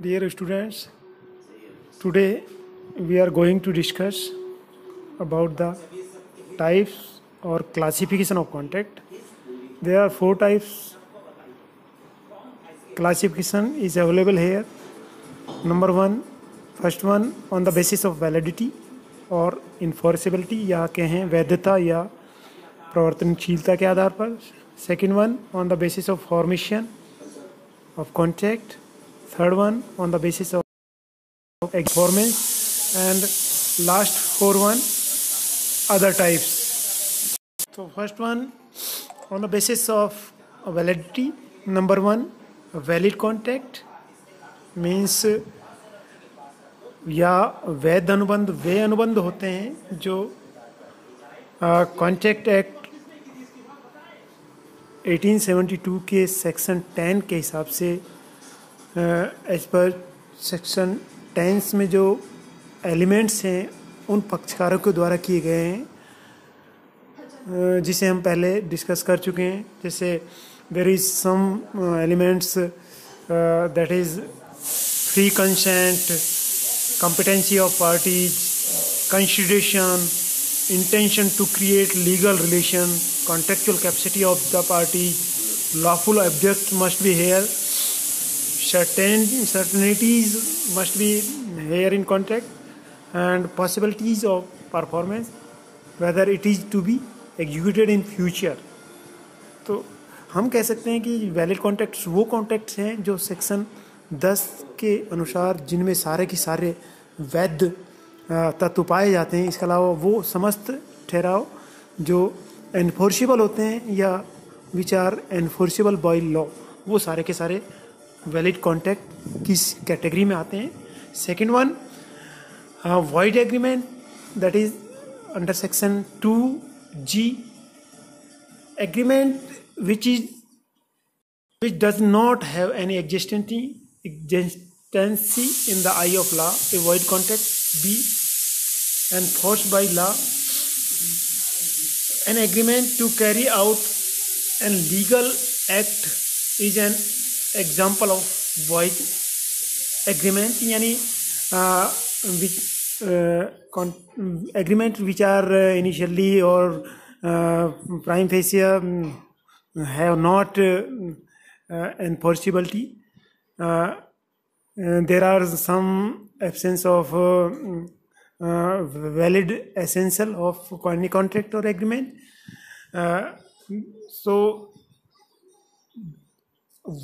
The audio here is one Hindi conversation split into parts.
Dear students, today we are going to discuss about the types or classification of contract. There are 4 types. Classification is available here. Number 1, first one on the basis of validity और enforceability या कहें वैधता या प्रवर्तनशीलता के आधार पर. Second one on the basis of formation of contract. Third one on the basis of performance, and last 4 one other types. So first one on the basis of validity. Number 1, a valid contract means या वैध अनुबंध वे अनुबंध होते हैं जो कॉन्ट्रैक्ट एक्ट 1872 के सेक्शन 10 के हिसाब से एज पर सेक्शन 10 में जो एलिमेंट्स हैं उन पक्षकारों के द्वारा किए गए हैं, जिसे हम पहले डिस्कस कर चुके हैं. जैसे there is some elements that is free consent, competency of parties, consideration, intention to create legal relation, contractual capacity of the parties, lawful object must be here, certainties must be here in contract, and possibilities of performance, whether it is to be executed in future. तो हम कह सकते हैं कि वैलिड कॉन्ट्रैक्ट्स वो कॉन्ट्रैक्ट्स हैं जो सेक्शन 10 के अनुसार जिनमें सारे के सारे वैध तत्व पाए जाते हैं. इसके अलावा वो समस्त ठहराव जो एनफोर्सेबल होते हैं या which are enforceable by law, वो सारे के सारे वैलिड कॉन्ट्रैक्ट किस कैटेगरी में आते हैं. Second one void agreement, that is under section 2G, agreement which does not have any existency in the eye of law. A void contract be enforced by law. An agreement to carry out an legal act is an example of void agreement. यानी agreement which are initially or prime facie have not enforceability. There are some absence of valid essential of any contract or agreement. So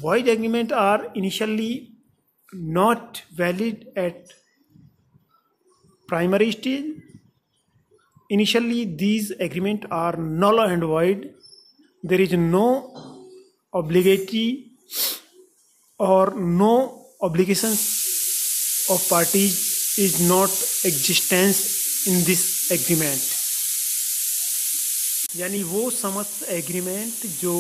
void agreement are initially not valid at primary stage. Initially these agreements are null and void. There is no obligatory or no obligations of parties is not existence in this agreement. यानी वो समस्त एग्रीमेंट जो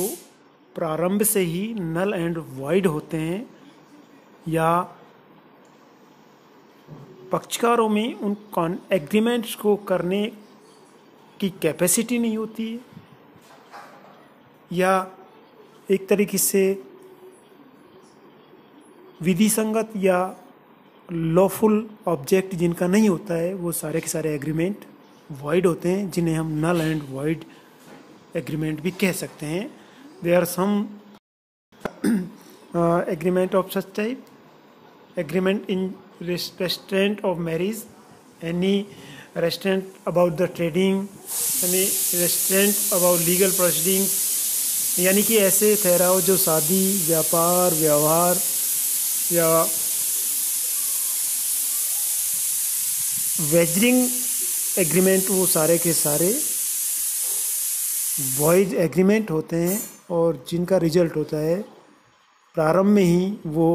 प्रारंभ से ही नल एंड वॉइड होते हैं या पक्षकारों में उन एग्रीमेंट्स को करने की कैपेसिटी नहीं होती है या एक तरीके से विधि संगत या लॉफुल ऑब्जेक्ट जिनका नहीं होता है, वो सारे के सारे एग्रीमेंट वॉइड होते हैं, जिन्हें हम नल एंड वॉइड एग्रीमेंट भी कह सकते हैं. There are some agreement of such type: agreement in restraint of marriage, any restraint about the trading, any restraint about legal proceedings. यानी कि ऐसे ठहराव जो शादी, व्यापार, व्यवहार या वेजरिंग एग्रीमेंट, वो सारे के सारे वॉइड एग्रीमेंट होते हैं और जिनका रिजल्ट होता है प्रारंभ में ही वो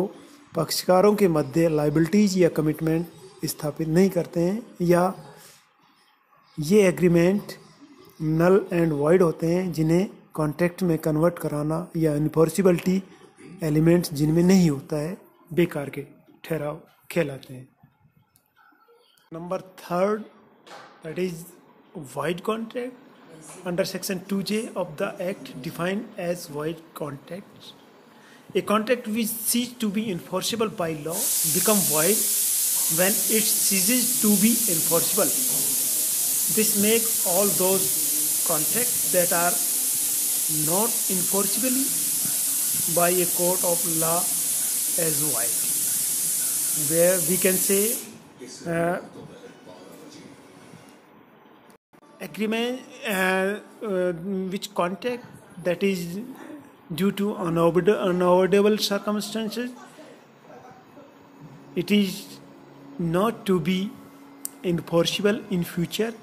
पक्षकारों के मध्य लायबिलिटीज या कमिटमेंट स्थापित नहीं करते हैं, या ये एग्रीमेंट नल एंड वॉइड होते हैं जिन्हें कॉन्ट्रैक्ट में कन्वर्ट कराना या इन्फोर्सिबिलिटी एलिमेंट्स जिनमें नहीं होता है बेकार के ठहराव कहलाते हैं. Number 3, that is void contract under section 2J of the act defined as void contracts. A contract which ceases to be enforceable by law become void when it ceases to be enforceable. This makes all those contracts that are not enforceable by a court of law as void. Where we can say agreement which contract that is due to unavoidable circumstances, it is not to be enforceable in future,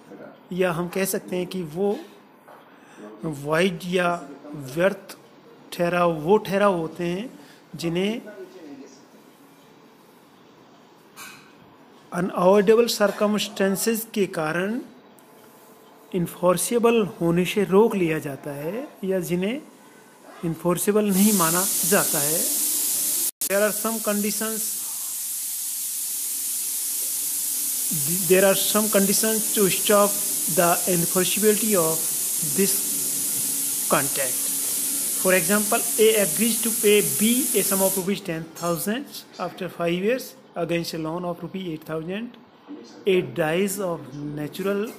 या हम कह सकते हैं कि वो void या व्यर्थ ठहराव होते हैं जिन्हें अनअवॉइडेबल सर्कमस्टेंसेस के कारण इन्फोर्सेबल होने से रोक लिया जाता है या जिन्हें इन्फोर्सेबल नहीं माना जाता है. There are some conditions to stop the enforceability of this contract. For example, A agrees to pay B a sum of rupees 10,000 after 5 years against a loan of rupees 8,000. A dies of natural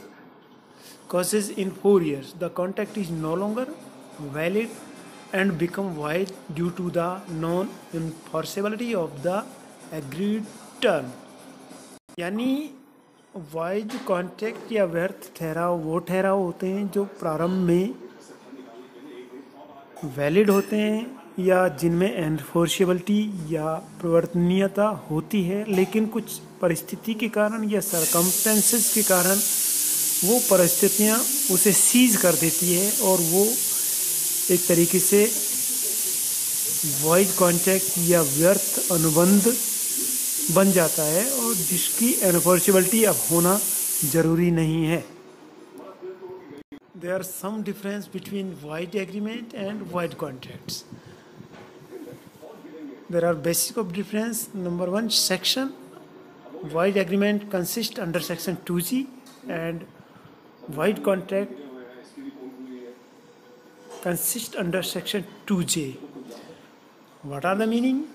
causes in 4 years. The contract is no longer valid and become void due to the non-enforceability of the agreed term. यानी void कॉन्ट्रैक्ट या व्यर्थ ठहराव वो ठहराव होते हैं जो प्रारंभ में वैलिड होते हैं या जिनमें एनफोर्सेबिलिटी या प्रवर्तनीयता होती है, लेकिन कुछ परिस्थिति के कारण या सरकमस्टेंसेस के कारण वो परिस्थितियाँ उसे सीज कर देती है और वो एक तरीके से वॉइड कॉन्ट्रैक्ट या व्यर्थ अनुबंध बन जाता है और जिसकी एनफोर्सेबिलिटी अब होना जरूरी नहीं है. There are some difference between void agreement and void contracts. There are basic of difference. Number one, section. Void agreement consists under section 2G and void contract consists under section 2J. What are the meaning?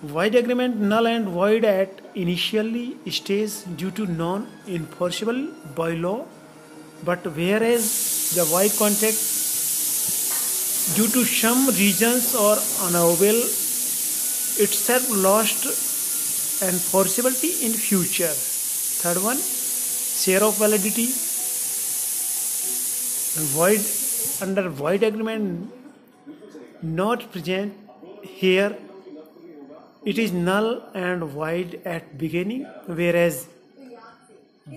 Void agreement null and void at initially stage due to non-enforceable by law, but whereas the void contract due to some reasons or unavailable itself lost enforceability in future. Third one, share of validity. Void under void agreement not present here. It is null and void at beginning, whereas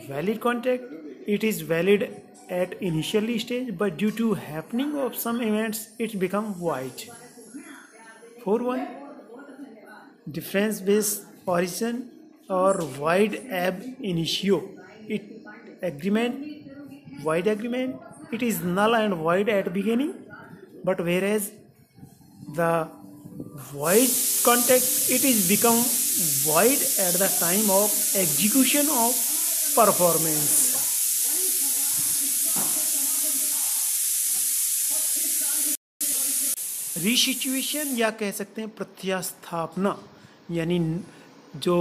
valid contract, it is valid at initial stage, but due to happening of some events, it become void. 4.1 difference based origin or void ab initio. Void agreement, it is null and void at beginning, but whereas the void contract, it is become void at the time of execution of performance. रिसिचुएशन या कह सकते हैं प्रत्यास्थापना, यानी जो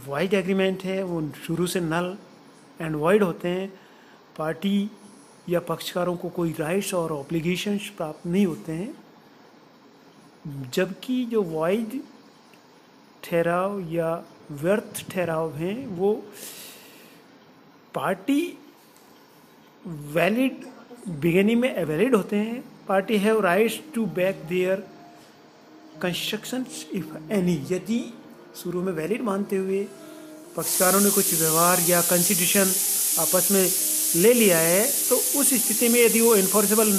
वाइड एग्रीमेंट है वो शुरू से नल एंड वाइड होते हैं. पार्टी या पक्षकारों को कोई राइट्स और ऑब्लिगेशंस प्राप्त नहीं होते हैं, जबकि जो वाइड ठहराव या व्यर्थ ठहराव हैं वो पार्टी वैलिड बिगिनिंग में वैलिड होते हैं. Party have rights to back their constructions if any. यदि शुरू में वैलिड मानते हुए पक्षकारों ने कुछ व्यवहार या कंस्टिट्यूशन आपस में ले लिया है, तो उस स्थिति में यदि वो इन्फोर्सेबल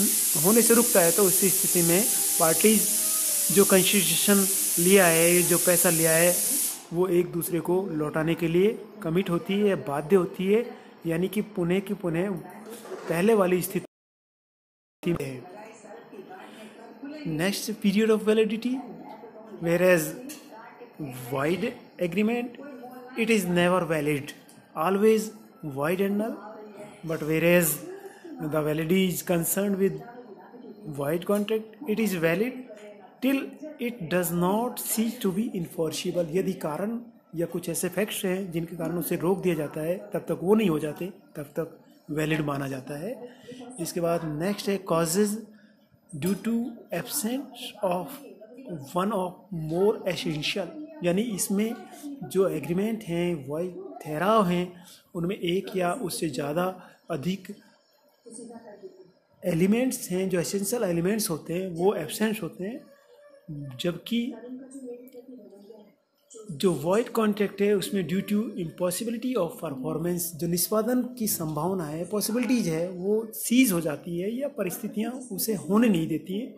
होने से रुकता है, तो उस स्थिति में पार्टीज जो कंस्टिट्यूशन लिया है, जो पैसा लिया है, वो एक दूसरे को लौटाने के लिए कमिट होती है, बाध्य होती है, यानी कि पुनः की पुनः पहले वाली स्थिति में है. Next, period of validity. whereas void agreement, it is never valid, always void and null. But whereas the validity is concerned with void contract, it is valid till it does not cease to be enforceable. यदि कारण या कुछ ऐसे फैक्ट्स हैं जिनके कारण उसे रोक दिया जाता है तब तक वो नहीं हो जाते, तब तक वैलिड माना जाता है। इसके बाद नेक्स्ट है causes due to absence of one of more essential, यानी इसमें जो एग्रीमेंट हैं वही ठहराव हैं उनमें एक या उससे ज़्यादा अधिक एलिमेंट्स हैं, जो एसेंशियल एलिमेंट्स होते हैं वो एब्सेंट होते हैं, जबकि जो वॉइड कॉन्ट्रैक्ट है उसमें due to impossibility of performance, जो निष्पादन की संभावना है, पॉसिबिलिटीज है, वो सीज हो जाती है या परिस्थितियाँ उसे होने नहीं देती है।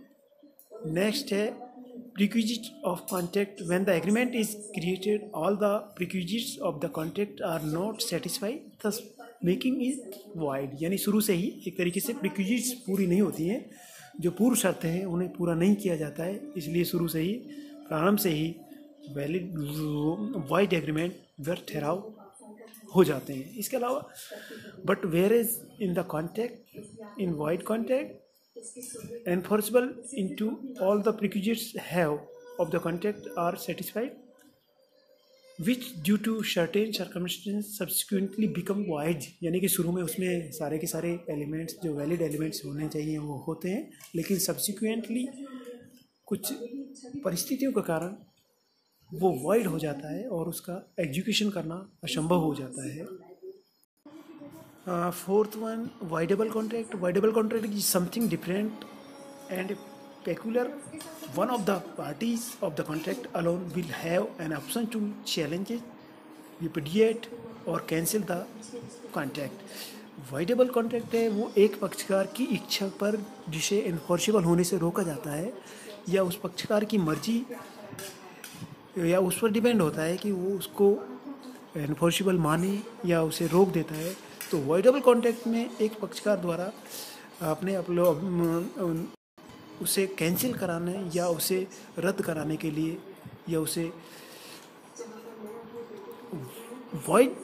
नेक्स्ट है prerequisites of contract. When the agreement is created, all the prerequisites of the contract are not satisfied, thus making it void। यानी शुरू से ही एक तरीके से prerequisites पूरी नहीं होती हैं, जो पूर्व शर्तें हैं उन्हें पूरा नहीं किया जाता है, इसलिए शुरू से ही प्रारंभ से ही वैलिड void एग्रीमेंट व्यर्थ ठहराव हो जाते हैं। इसके अलावा but where is in the contract in void contract enforceable into all the prerequisites have of the contract are satisfied, which due to certain circumstances subsequently become void। यानी कि शुरू में उसमें सारे के सारे एलिमेंट्स जो वैलिड एलिमेंट्स होने चाहिए वो होते हैं, लेकिन सब्सिक्वेंटली कुछ परिस्थितियों के कारण वो void हो जाता है और उसका एग्जीक्यूशन करना असंभव हो जाता है। Fourth one, voidable contract. Voidable contract is something different and peculiar. One of the parties of the contract alone will have an option to challenge it, repudiate or cancel the contract. Voidable contract है वो एक पक्षकार की इच्छा पर जिसे इन्फोर्सिबल होने से रोका जाता है या उस पक्षकार की मर्जी या उस पर डिपेंड होता है कि वो उसको इन्फोर्सिबल माने या उसे रोक देता है। तो वॉइडेबल कॉन्ट्रैक्ट में एक पक्षकार द्वारा अपने उसे कैंसिल कराने या उसे रद्द कराने के लिए या उसे वॉइड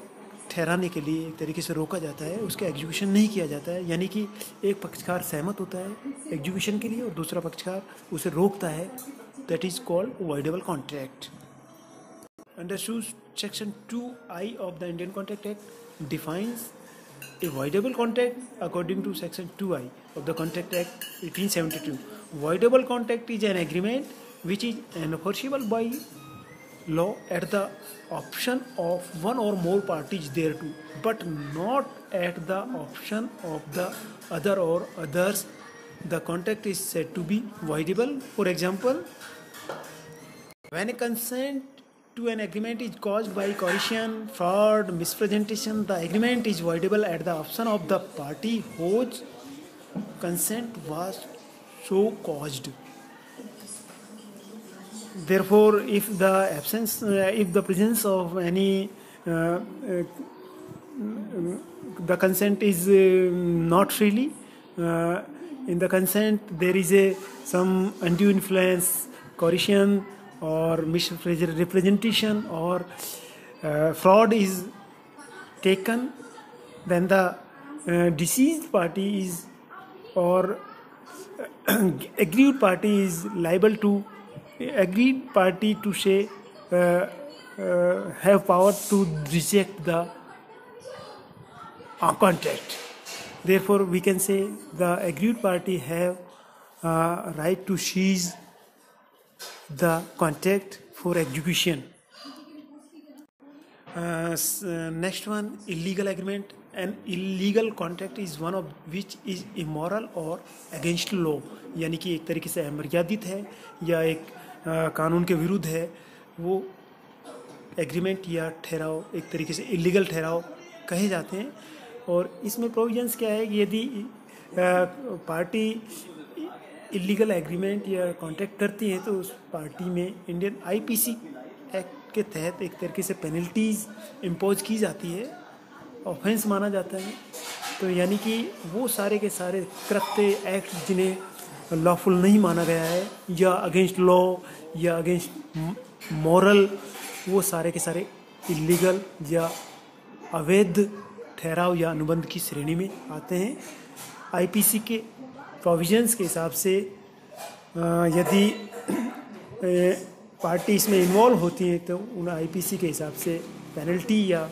ठहराने के लिए एक तरीके से रोका जाता है, उसका एग्जीक्यूशन नहीं किया जाता है। यानी कि एक पक्षकार सहमत होता है एग्जीक्यूशन के लिए और दूसरा पक्षकार उसे रोकता है, that is called voidable contract. Under section 2I of the Indian Contract Act defines a voidable contract according to section 2I of the Contract Act 1872. Voidable contract is an agreement which is enforceable by law at the option of one or more parties thereto, but not at the option of the other or others. The contract is said to be voidable. For example, when a consent to an agreement is caused by coercion, fraud, misrepresentation, the agreement is voidable at the option of the party whose consent was so caused. Therefore, if the presence of any the consent is not freely, in the consent there is some undue influence, coercion or misrepresentation or fraud is taken, then the deceased party is or aggrieved party is liable to agreed party to say have power to reject the contract. Therefore, we can say the aggrieved party have right to seize the contract for execution. Next one, illegal agreement. An illegal contract is one of which is immoral or against law, यानी कि एक तरीके से अमर्यादित है या एक कानून के विरुद्ध है, वो एग्रीमेंट या ठहराव एक तरीके से इलीगल ठहराव कहे जाते हैं। और इसमें प्रोविजंस क्या है कि यदि पार्टी इलीगल एग्रीमेंट या कॉन्ट्रैक्ट करती है तो उस पार्टी में इंडियन IPC एक्ट के तहत एक तरीके से पेनल्टीज इम्पोज की जाती है, ऑफेंस माना जाता है। तो यानी कि वो सारे के सारे कृत्य एक्ट जिन्हें लॉफुल नहीं माना गया है या अगेंस्ट लॉ या अगेंस्ट मॉरल, वो सारे के सारे इलीगल या अवैध ठहराव या अनुबंध की श्रेणी में आते हैं। IPC के प्रोविजंस के हिसाब से यदि पार्टी इसमें इन्वॉल्व होती हैं तो उन आईपीसी के हिसाब से पेनल्टी या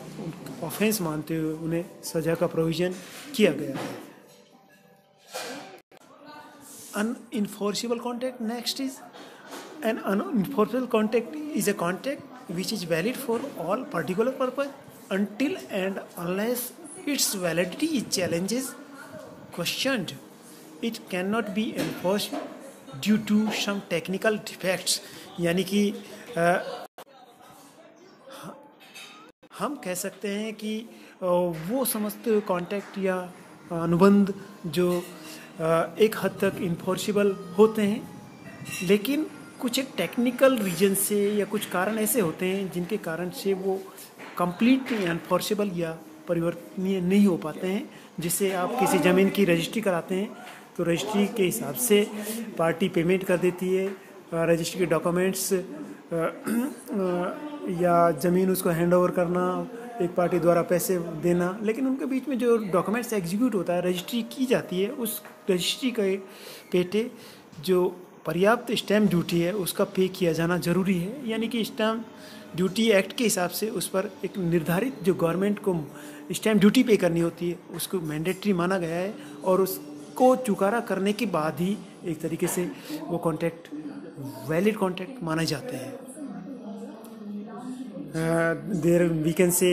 ऑफेंस मानते हुए उन्हें सज़ा का प्रोविज़न किया गया है। Unenforceable contract next is an unenforceable contract is a contract which is valid for all particular purpose until and unless its validity is challenged questioned. It cannot be enforced due to some technical defects. यानी कि हम कह सकते हैं कि वो समस्त कॉन्ट्रैक्ट या अनुबंध जो एक हद तक इन्फोर्सिबल होते हैं, लेकिन कुछ एक टेक्निकल रीजन से या कुछ कारण ऐसे होते हैं जिनके कारण से वो कंप्लीटली अनफोर्सेबल या परिवर्तनीय नहीं हो पाते हैं। जिससे आप किसी ज़मीन की रजिस्ट्री कराते हैं तो रजिस्ट्री के हिसाब से पार्टी पेमेंट कर देती है, रजिस्ट्री के डॉक्यूमेंट्स या ज़मीन उसको हैंड ओवर करना, एक पार्टी द्वारा पैसे देना, लेकिन उनके बीच में जो डॉक्यूमेंट्स एग्जीक्यूट होता है, रजिस्ट्री की जाती है, उस रजिस्ट्री के पेटे जो पर्याप्त स्टैम्प ड्यूटी है उसका पे किया जाना ज़रूरी है। यानी कि स्टैम्प ड्यूटी एक्ट के हिसाब से उस पर एक निर्धारित जो गवर्नमेंट को स्टैम्प ड्यूटी पे करनी होती है उसको मैंडेटरी माना गया है और उसको चुकारा करने के बाद ही एक तरीके से वो कॉन्ट्रैक्ट वैलिड कॉन्ट्रैक्ट माने जाते हैं। There we can say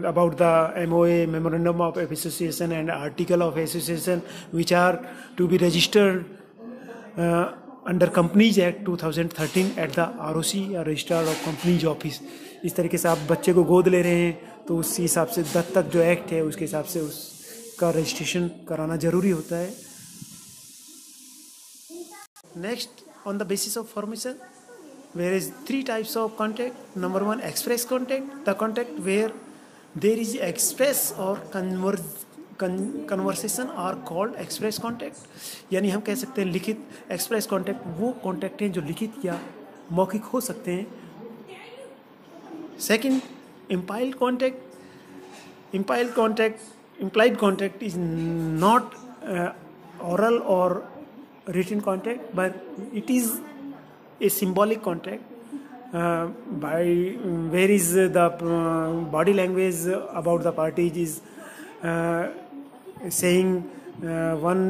about the MOA, Memorandum of Association, and Article of Association, which are to be registered under Companies Act 2013 at the ROC या Registrar of Companies Office। इस तरीके से आप बच्चे को गोद ले रहे हैं तो उस हिसाब से दत्तक जो एक्ट है उसके हिसाब से उसका रजिस्ट्रेशन कराना ज़रूरी होता है। Next, on the basis of formation, there is three types of contract. Number one, express contract, the contract where there is express or conversation are called express contract। यानी हम कह सकते हैं लिखित express contract वो contract हैं जो लिखित या मौखिक हो सकते हैं। Second, implied contract। implied contract is not oral or written contract, but it is a symbolic contract by where is the body language about the parties is saying one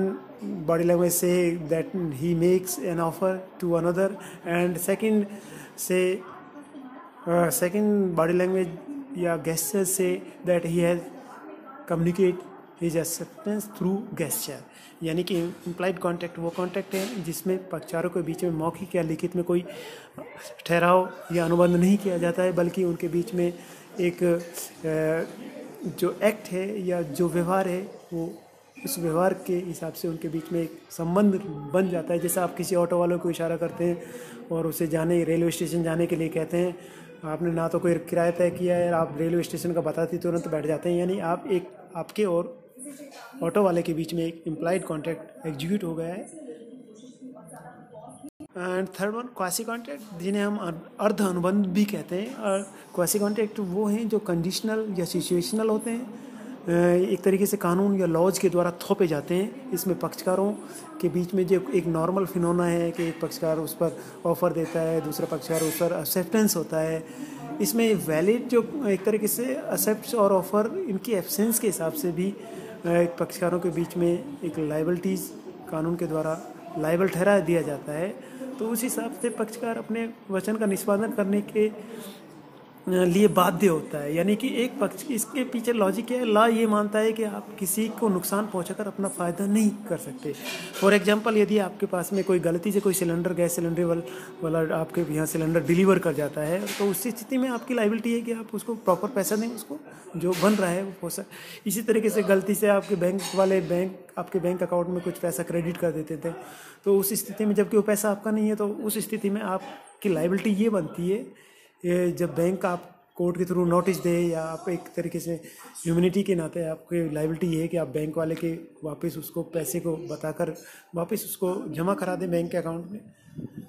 body language say that he makes an offer to another, and second body language या gesture say that he has communicate his acceptance through gesture। यानी कि इम्प्लाइड कॉन्ट्रैक्ट वो कॉन्ट्रैक्ट है जिसमें पक्षकारों के बीच में मौखिक या लिखित में कोई ठहराव या अनुबंध नहीं किया जाता है, बल्कि उनके बीच में एक जो एक्ट है या जो व्यवहार है वो उस व्यवहार के हिसाब से उनके बीच में एक संबंध बन जाता है। जैसे आप किसी ऑटो वालों को इशारा करते हैं और उसे जाने रेलवे स्टेशन जाने के लिए कहते हैं, आपने ना तो कोई किराया तय किया है, आप रेलवे स्टेशन का बताते तुरंत बैठ जाते हैं, यानी आप एक आपके और ऑटो वाले के बीच में एक इम्प्लाइड कॉन्ट्रैक्ट एग्जीक्यूट हो गया है। And third one, quasi contract, जिन्हें हम अर्ध अनुबंध भी कहते हैं। और क्वासी कॉन्ट्रैक्ट वो हैं जो कंडीशनल या सिचुएशनल होते हैं, एक तरीके से कानून या लॉज के द्वारा थोपे जाते हैं। इसमें पक्षकारों के बीच में जो एक नॉर्मल फिनोना है कि एक पक्षकार उस पर ऑफर देता है, दूसरा पक्षकार उस पर एक्सेप्टेंस होता है। इसमें वैलिड जो एक तरीके से एक्सेप्ट और ऑफर इनकी एब्सेंस के हिसाब से भी एक पक्षकारों के बीच में एक लाइबिलिटीज़ कानून के द्वारा लाइबल ठहरा दिया जाता है। तो उस हिसाब से पक्षकार अपने वचन का निष्पादन करने के लिए बाध्य होता है। यानी कि एक पक्ष, इसके पीछे लॉजिक क्या है, लॉ ये मानता है कि आप किसी को नुकसान पहुंचाकर अपना फ़ायदा नहीं कर सकते। फॉर एग्जांपल, यदि आपके पास में कोई गलती से कोई सिलेंडर गैस सिलेंडर वाला आपके यहाँ सिलेंडर डिलीवर कर जाता है, तो उस स्थिति में आपकी लाइबिलिटी है कि आप उसको प्रॉपर पैसा दें, उसको जो बन रहा है वो पैसा। इसी तरीके से गलती से आपके आपके बैंक अकाउंट में कुछ पैसा क्रेडिट कर देते थे, तो उस स्थिति में जबकि वो पैसा आपका नहीं है, तो उस स्थिति में आपकी लाइबिलिटी ये बनती है जब बैंक आप कोर्ट के थ्रू नोटिस दे या आप एक तरीके से ह्यूमैनिटी के नाते आपकी लाइबिलिटी ये है कि आप बैंक वाले के वापस उसको पैसे को बताकर वापस उसको जमा करा दें बैंक के अकाउंट में।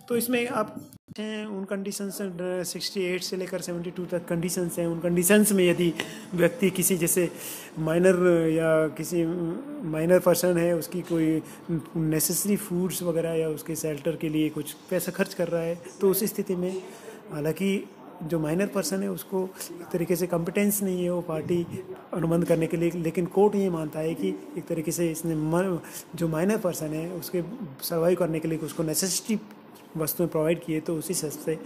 तो इसमें आप हैं उन कंडीशंस 68 से लेकर 72 तक कंडीशंस हैं। उन कंडीशंस में यदि व्यक्ति किसी जैसे माइनर या किसी माइनर पर्सन है, उसकी कोई नेसेसरी फूड्स वगैरह या उसके शेल्टर के लिए कुछ पैसा खर्च कर रहा है, तो उस स्थिति में हालांकि जो माइनर पर्सन है उसको एक तरीके से कॉम्पिटेंस नहीं है वो पार्टी अनुबंध करने के लिए, लेकिन कोर्ट ये मानता है कि एक तरीके से इसने जो माइनर पर्सन है उसके सर्वाइव करने के लिए उसको नेसेसिटी वस्तुएं प्रोवाइड किए, तो उसी हिसाब से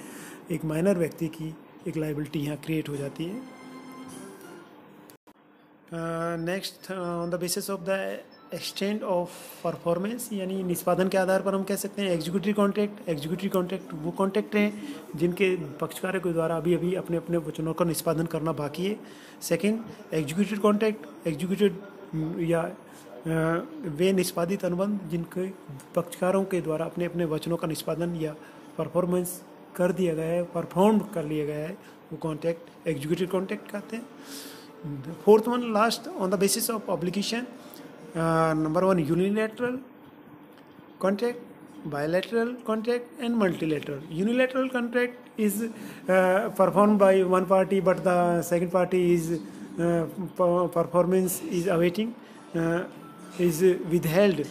एक माइनर व्यक्ति की एक लाइबिलिटी यहाँ क्रिएट हो जाती है। Next, on the basis of the extend of performance, यानी निष्पादन के आधार पर हम कह सकते हैं एग्जीक्यूटिव कॉन्ट्रैक्ट। एग्जीक्यूटिव कॉन्ट्रैक्ट वो कॉन्ट्रैक्ट हैं जिनके पक्षकारों के द्वारा अभी अभी अपने अपने वचनों का निष्पादन करना बाकी है। सेकंड, एग्जीक्यूटिव कॉन्ट्रैक्ट, एग्जीक्यूटिव या वे निष्पादित अनुबंध जिनके पक्षकारों के द्वारा अपने अपने वचनों का निष्पादन या परफॉर्मेंस कर दिया गया है, परफॉर्म कर लिया गया है, वो कॉन्ट्रैक्ट एग्जीक्यूटिव कॉन्ट्रैक्ट कहते हैं। Fourth one, last, on the basis of obligation, number one, unilateral contract, bilateral contract and multilateral. Unilateral contract is performed by one party but the second party is performance is awaiting, is withheld,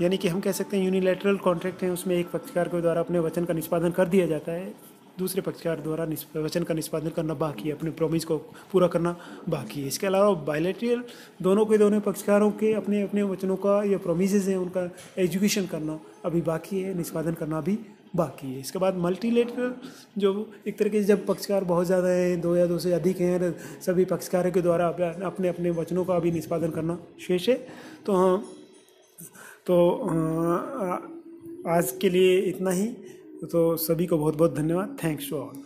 यानी कि हम कह सकते हैं यूनिलैटरल कॉन्ट्रैक्ट है, उसमें एक पक्षकार के द्वारा अपने वचन का निष्पादन कर दिया जाता है, दूसरे पक्षकार द्वारा वचन का निष्पादन करना बाकी है, अपने प्रॉमिस को पूरा करना बाकी है। इसके अलावा बायलैटरल, दोनों के दोनों पक्षकारों के अपने अपने वचनों का या प्रोमिसेस हैं उनका एजुकेशन करना अभी बाकी है, निष्पादन करना भी बाकी है। इसके बाद मल्टीलेटरल, जो एक तरीके से जब पक्षकार बहुत ज़्यादा हैं, दो या दो से अधिक हैं, सभी पक्षकारों के द्वारा अपने अपने वचनों का भी निष्पादन करना शेष है। तो आज के लिए इतना ही। तो सभी को बहुत बहुत धन्यवाद। Thanks to all.